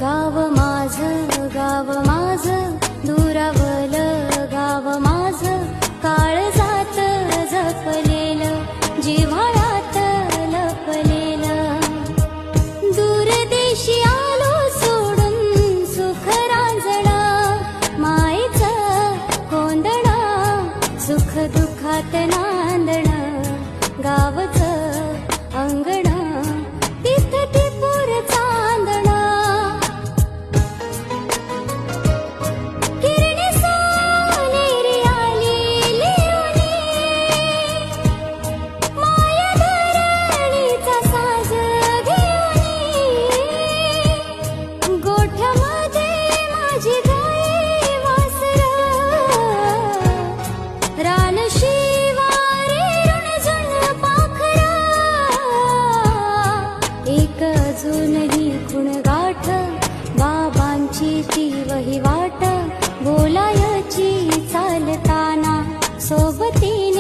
गाव माझं दुरावल गाव माझं काळजात जपलेलं जिव्हाळ्यात लपलेलं दूरदेशी आलो सोडून सुख रांजणं मायेचं कोंदणं सुख दुःखात नांदणं गावचं अंगण तिथं टिपूर चांदणं अजूनही खुणगाठ बाबांची ती वही वाट बोलायची चालताना सोबती